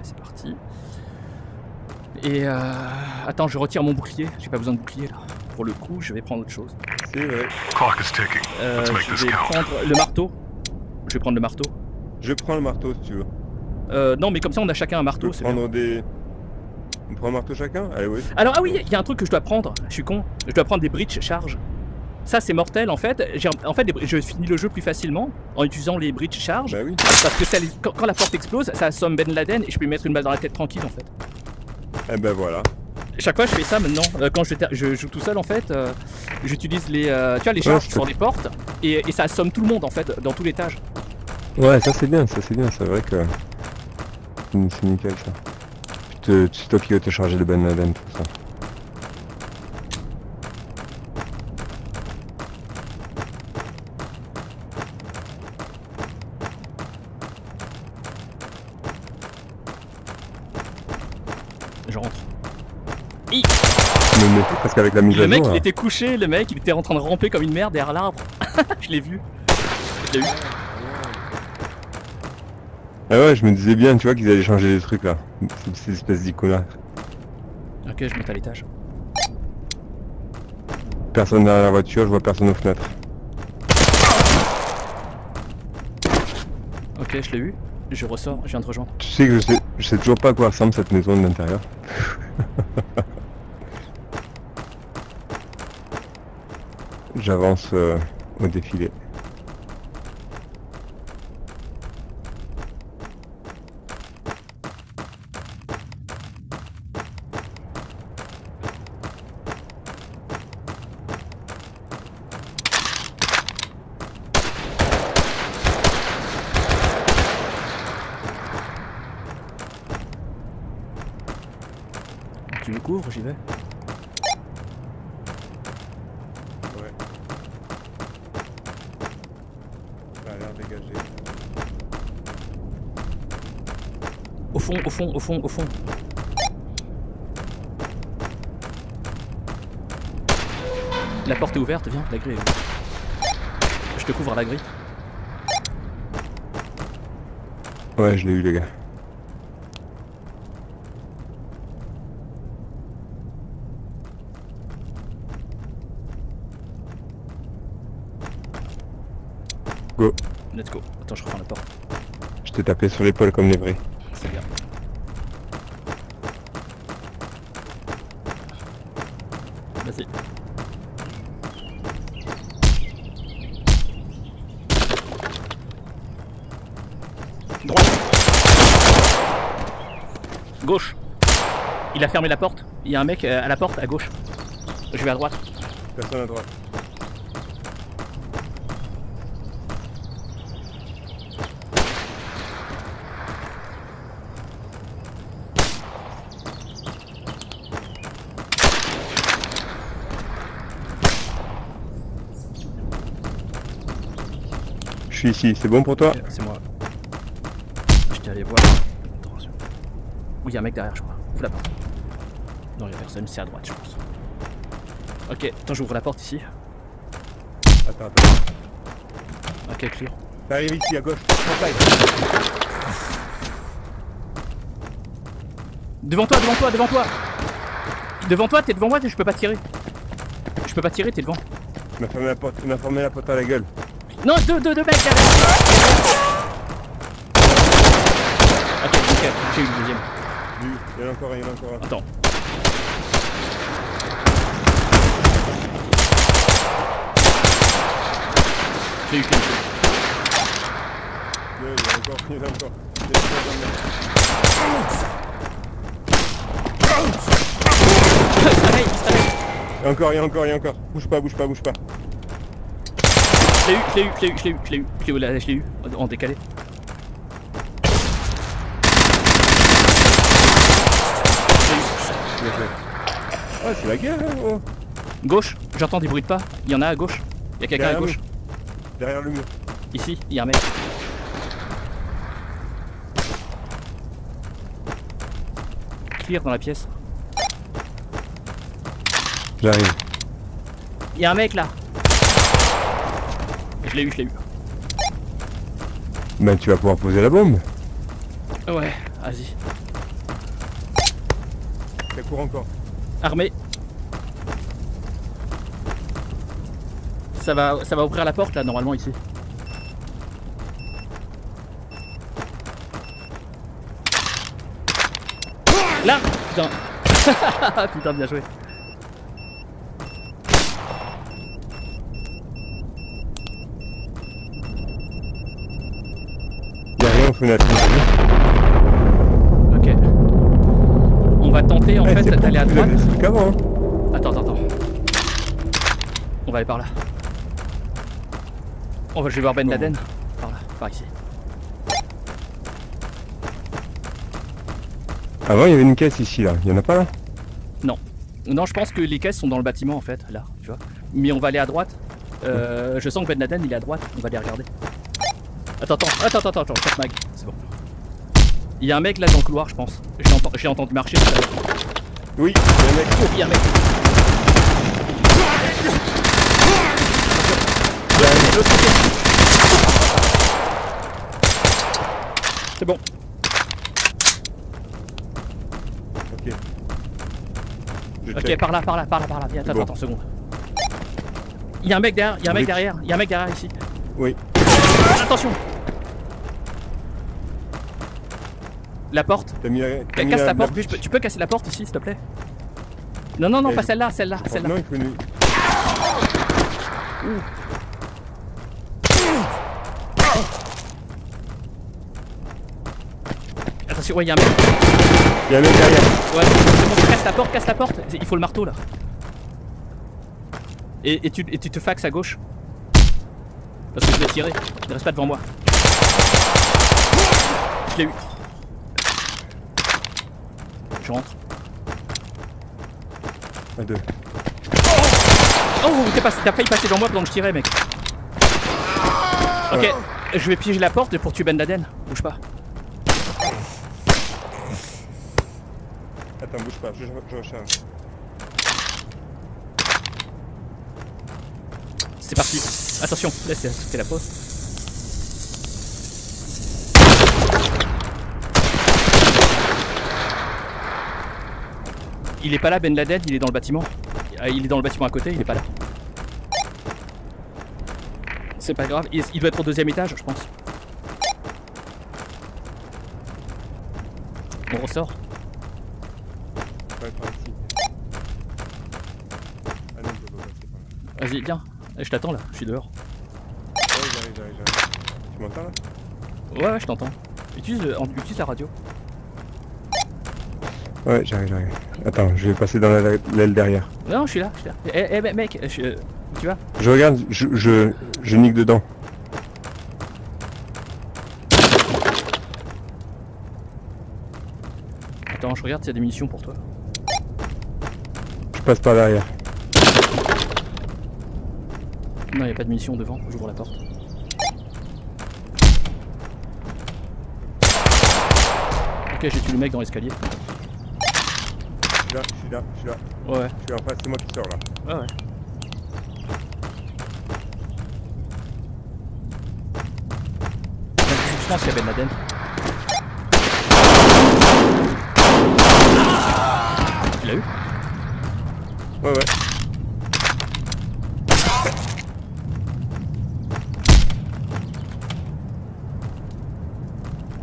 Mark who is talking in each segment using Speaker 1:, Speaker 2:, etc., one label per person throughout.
Speaker 1: c'est parti. Et attends, je retire mon bouclier. J'ai pas besoin de bouclier là. Pour le coup, je vais prendre autre chose.
Speaker 2: C'est vrai.
Speaker 1: Je vais prendre le marteau. Je vais prendre le marteau.
Speaker 2: Je prends le marteau si tu veux.
Speaker 1: Non, mais comme ça, on a chacun un marteau. C'est bien.
Speaker 2: On prend un marteau chacun? Allez, oui.
Speaker 1: Alors, ah oui, il y a un truc que je dois prendre. Je suis con. Je dois prendre des breach charge. Ça, c'est mortel en fait. Je finis le jeu plus facilement en utilisant les breach charge.
Speaker 2: Bah oui.
Speaker 1: Parce que quand la porte explose, ça assomme Ben Laden et je peux lui mettre une balle dans la tête tranquille en fait.
Speaker 2: Eh ben voilà.
Speaker 1: Chaque fois je fais ça maintenant, quand je joue tout seul en fait, j'utilise les, tu vois, les charges sur les portes et ça assomme tout le monde en fait, dans tout l'étage.
Speaker 2: Ouais, ça c'est bien, c'est vrai que c'est nickel ça. C'est toi qui vas te charger de Ben Laden, tout ça.
Speaker 1: Je rentre.
Speaker 2: Mais parce qu'avec la mise à jour...
Speaker 1: Le mec il était couché, le mec il était en train de ramper comme une merde derrière l'arbre. Je l'ai vu. Je l'ai eu.
Speaker 2: Ah ouais, je me disais bien, tu vois, qu'ils allaient changer les trucs là. Ces espèces d'icônes.
Speaker 1: Ok, je monte à l'étage.
Speaker 2: Personne derrière la voiture, je vois personne aux fenêtres.
Speaker 1: Ok, je l'ai eu. Je ressors, je viens de rejoindre.
Speaker 2: Tu sais que je sais toujours pas à quoi ressemble cette maison de l'intérieur. J'avance au défilé.
Speaker 1: Tu me couvres, j'y vais.
Speaker 2: Ouais. Ça a l'air dégagé.
Speaker 1: Au fond, au fond, au fond, au fond. La porte est ouverte, viens, la grille est ouverte. Je te couvre à la grille.
Speaker 2: Ouais, je l'ai eu les gars. Go.
Speaker 1: Let's go. Attends, je referme la porte.
Speaker 2: Je t'ai tapé sur l'épaule comme les vrais.
Speaker 1: C'est bien. Vas-y. Droite. Gauche. Il a fermé la porte. Il y a un mec à la porte à gauche. Je vais à droite.
Speaker 2: Personne à droite. Je suis ici, c'est bon pour toi?
Speaker 1: C'est moi. J'étais allé voir. Attention. Oui, il y a un mec derrière, je crois. Ouvre la porte. Non, il n'y a personne, c'est à droite, je pense. Ok, attends, j'ouvre la porte ici.
Speaker 2: Attends.
Speaker 1: Ok, clear.
Speaker 2: T'arrives ici à gauche.
Speaker 1: Devant toi, devant toi, devant toi. Devant toi, t'es devant moi, je peux pas tirer. Je peux pas tirer, t'es devant.
Speaker 2: Il m'a fermé la porte à la gueule.
Speaker 1: Non, deux mecs derrière. Ok, nickel, j'ai eu le deuxième.
Speaker 2: Il y en a encore un,
Speaker 1: Attends. J'ai eu.
Speaker 2: Il y en a encore. Il y a encore. Bouge pas.
Speaker 1: Je l'ai eu, en décalé.
Speaker 2: Ah, c'est la guerre, hein, oh.
Speaker 1: Gauche, j'entends des bruits de pas. Il y en a à gauche. Il y a quelqu'un à gauche.
Speaker 2: Derrière le mur.
Speaker 1: Ici, il y a un mec. Clear dans la pièce.
Speaker 2: J'arrive.
Speaker 1: Il y a un mec là. Je l'ai eu.
Speaker 2: Ben tu vas pouvoir poser la bombe.
Speaker 1: Ouais, vas-y.
Speaker 2: Ça court encore.
Speaker 1: Armé. Ça va ouvrir la porte là normalement ici. Là. Putain. Putain, bien joué.
Speaker 2: Y'a rien aux fenêtres.
Speaker 1: Ok. On va tenter en fait d'aller à droite.
Speaker 2: C'est qu'avant. Hein.
Speaker 1: Attends. On va aller par là. Je vais voir Ben Laden. Par là, par ici.
Speaker 2: Avant il y avait une caisse ici là. Il y en a pas là?
Speaker 1: Non. Non, je pense que les caisses sont dans le bâtiment en fait, là, tu vois. Mais on va aller à droite. Je sens que Ben Laden il est à droite, on va aller regarder. Attends, check mag, c'est bon. Il y a un mec là dans le couloir, je pense. J'ai entendu marcher tout à l'heure.
Speaker 2: Oui, il y a un mec.
Speaker 1: Oh, il y a un mec. C'est bon.
Speaker 2: Ok.
Speaker 1: Ok, par là. Viens, attends, seconde. Il y a un mec derrière, il y a un mec derrière ici.
Speaker 2: Oui.
Speaker 1: Attention. La porte. Casse la porte. Tu peux casser la porte ici, s'il te plaît? Non, pas celle-là.
Speaker 2: Non, il faut une...
Speaker 1: Attention, ouais, il y a un mec.
Speaker 2: Il y a un mec derrière.
Speaker 1: Ouais, c'est bon, casse la porte. Il faut le marteau là. Et tu te faxes à gauche. Parce que je vais tirer. Ne reste pas devant moi. Je l'ai eu. Je rentre.
Speaker 2: Un, deux.
Speaker 1: Oh, t'as failli passer devant moi pendant que je tirais, mec. Ok, je vais piéger la porte pour tuer Ben Laden. Bouge pas.
Speaker 2: Attends, bouge pas, je recharge.
Speaker 1: C'est parti. Attention, laisse sauter la pause. Il est pas là, Ben Laden, il est dans le bâtiment. Il est dans le bâtiment à côté, il est pas là. C'est pas grave, il doit être au deuxième étage, je pense. On ressort.
Speaker 2: Ouais, par ici. Ah non, je peux pas passer par là.
Speaker 1: Vas-y, viens. Je t'attends là, je suis dehors.
Speaker 2: Ouais, j'arrive. Tu m'entends là?
Speaker 1: Ouais, je t'entends. Utilise la radio.
Speaker 2: Ouais, j'arrive. Attends, je vais passer dans l'aile derrière.
Speaker 1: Non, je suis là. Eh, mec, tu vois?
Speaker 2: Je regarde, je nique dedans.
Speaker 1: Attends, je regarde s'il y a des munitions pour toi.
Speaker 2: Je passe par derrière.
Speaker 1: Non, il n'y a pas de munitions devant, j'ouvre la porte. Ok, j'ai tué le mec dans l'escalier.
Speaker 2: Je suis là.
Speaker 1: Ouais.
Speaker 2: Je suis en face, c'est moi qui sors là.
Speaker 1: Ouais. Je pense qu'il y a Ben Laden. Tu l'as eu?
Speaker 2: Ouais.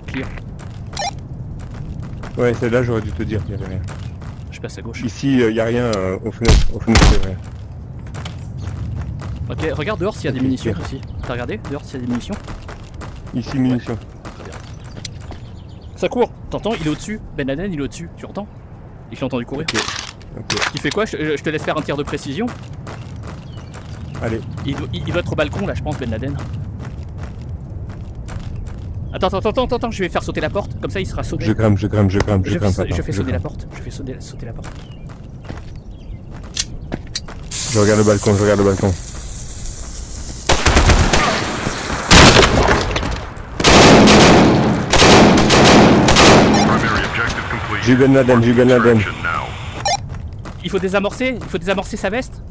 Speaker 1: Clear.
Speaker 2: Ouais, celle-là, j'aurais dû te dire qu'il y avait rien.
Speaker 1: Je passe à gauche.
Speaker 2: Ici, il y a rien aux fenêtres. Aux fenêtres, il y a rien.
Speaker 1: Ok, regarde dehors s'il y a des munitions aussi. T'as regardé dehors s'il y a des munitions?
Speaker 2: Ici, munitions.
Speaker 1: Très bien. Ça court. T'entends? Il est au-dessus. Ben Laden, il est au-dessus. Tu entends? Et je l'ai entendu courir.
Speaker 2: Ok.
Speaker 1: Tu fais quoi? Je te laisse faire un tir de précision.
Speaker 2: Allez.
Speaker 1: Il doit être au balcon là, je pense, Ben Laden. Attends, je vais faire sauter la porte. Comme ça, il sera sauté.
Speaker 2: Je grimpe.
Speaker 1: Je fais sauter la porte.
Speaker 2: Je regarde le balcon. J'ai Ben Laden.
Speaker 1: Il faut désamorcer sa veste.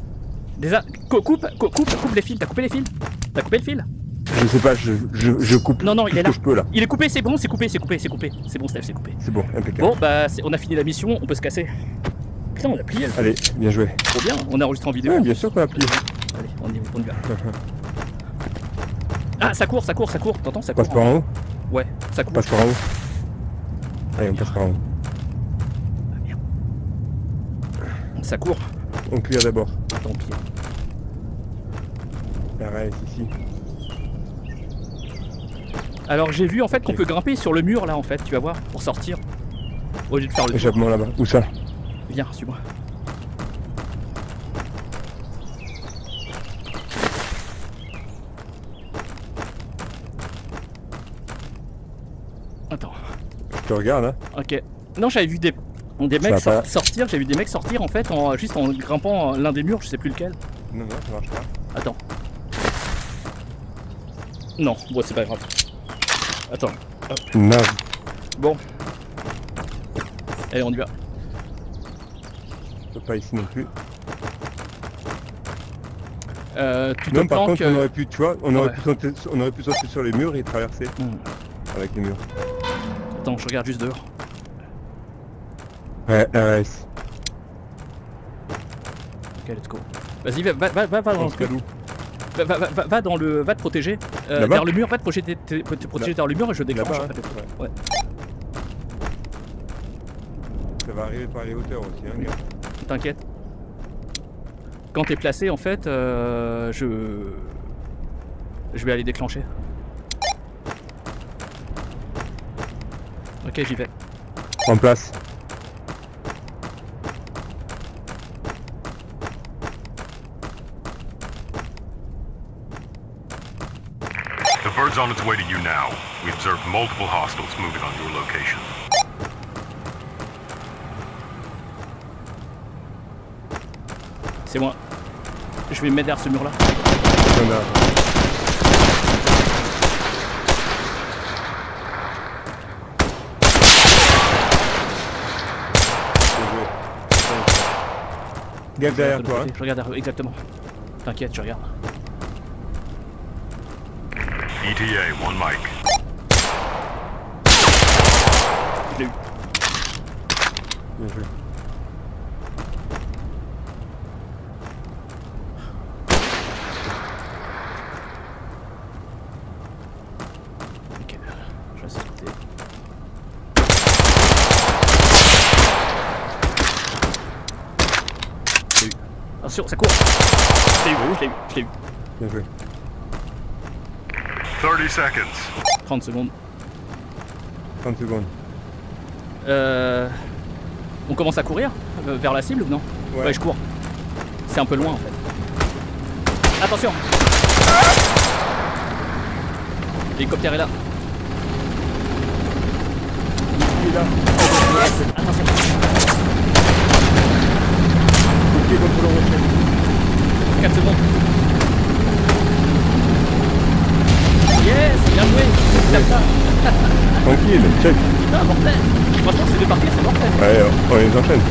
Speaker 1: Coupe les fils. T'as coupé les fils? T'as coupé le fil?
Speaker 2: Je sais pas, je coupe.
Speaker 1: Non, il est là.
Speaker 2: Je peux là.
Speaker 1: Il est coupé, c'est bon, c'est coupé. C'est bon, Steph, c'est coupé.
Speaker 2: C'est bon, impeccable.
Speaker 1: Bon, bah, on a fini la mission, on peut se casser. Putain, on a plié le truc.
Speaker 2: Allez, bien joué.
Speaker 1: Trop bien, on a enregistré en vidéo.
Speaker 2: Ouais, bien sûr qu'on a plié.
Speaker 1: Allez, on y va. Ah, ça court, t'entends, ça
Speaker 2: On
Speaker 1: court.
Speaker 2: passe par en haut.
Speaker 1: Ouais, ça court.
Speaker 2: On passe par en haut. Allez, on passe par en haut.
Speaker 1: Ah, merde. Ça court.
Speaker 2: On clear d'abord.
Speaker 1: Tant pis.
Speaker 2: Pareil, ici.
Speaker 1: Alors j'ai vu en fait qu'on peut grimper sur le mur là en fait, tu vas voir, pour sortir. Au lieu de faire le tour.
Speaker 2: Échappement là-bas. Où ça?
Speaker 1: Viens, suis-moi. Attends.
Speaker 2: Je te regarde, hein.
Speaker 1: Ok. Non, j'avais vu des mecs sortir, j'ai vu des mecs sortir en fait juste en grimpant l'un des murs, je sais plus lequel.
Speaker 2: Non, non, ça marche pas.
Speaker 1: Attends. Non, bon c'est pas grave. Attends.
Speaker 2: Non.
Speaker 1: Bon. Allez, on y va.
Speaker 2: Pas ici non plus.
Speaker 1: Tu te
Speaker 2: Non, par
Speaker 1: planques,
Speaker 2: contre, on aurait pu, tu vois, on aurait
Speaker 1: ouais.
Speaker 2: pu sauter sur les murs et traverser avec les murs.
Speaker 1: Attends, je regarde juste dehors.
Speaker 2: Ouais, RS.
Speaker 1: Ok, let's go. Vas-y, va dans le truc. Va dans le. Va te protéger. Vers le mur, va te protéger, te protéger vers le mur et je déclenche en fait le truc. Ouais.
Speaker 2: Ça va arriver par les hauteurs aussi, hein, gars.
Speaker 1: T'inquiète. Quand t'es placé en fait, je vais aller déclencher. Ok, j'y vais.
Speaker 2: En place.
Speaker 3: The bird's on its way to you now. We observed multiple hostiles moving on your location.
Speaker 1: C'est moi. Je vais me mettre derrière ce mur là.
Speaker 2: Regarde derrière toi. Hein.
Speaker 1: Je regarde derrière, exactement. T'inquiète, je regarde.
Speaker 3: ETA, one mic.
Speaker 1: Je l'ai eu.
Speaker 2: Bien joué.
Speaker 1: Ok, je reste de ce côté. Je l'ai eu. Attention, ça court. Je l'ai eu.
Speaker 2: Bien joué.
Speaker 3: 30 seconds.
Speaker 1: 30 secondes.
Speaker 2: 30 secondes.
Speaker 1: On commence à courir vers la cible ou non? Ouais, je cours. C'est un peu loin en fait. Attention! L'hélicoptère est là.
Speaker 2: Il est là.
Speaker 1: Yes. Attention.
Speaker 2: Ok, contre le rocher.
Speaker 1: 4 secondes. Yes, bien joué. Tape pas.
Speaker 2: Tranquille, check.
Speaker 1: Putain, mortel. Franchement, ces deux parties, c'est mortel.
Speaker 2: Ouais, on les enchaîne.